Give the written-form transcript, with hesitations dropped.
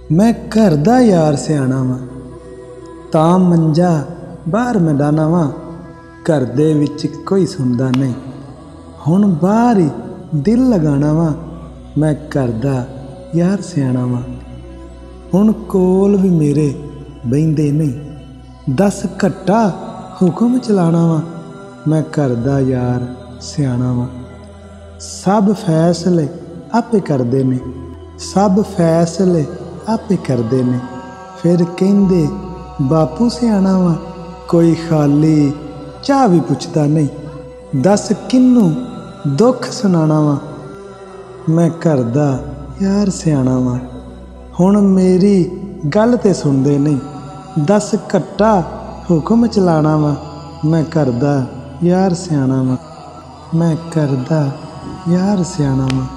मैं घर दा यार सियाणा वां, तां मंजा बाहर मैं डाना वां। घर दे विच कोई सुनदा नहीं, हुण बाहर ही दिल लगाना वां। मैं घर दा यार सियाणा वां, हुण कोल भी मेरे बहिंदे नहीं। दस घट्टा हुक्म चलाना वां, मैं घर दा यार सियाणा वां। सब फैसले आपे करदे ने, सब फैसले आपे करदे ने। फिर कहंदे बापू सियाणा वां, कोई खाली चाह भी पुछदा नहीं। दस किन्नू दुख सुनाना वां, मैं घर दा यार सियाणा वां। हुण मेरी गल ते सुनदे नहीं, दस घट्टा हुक्म चलाना वां। मैं घर दा यार सियाणा वां, मैं घर दा यार सियाणा वां।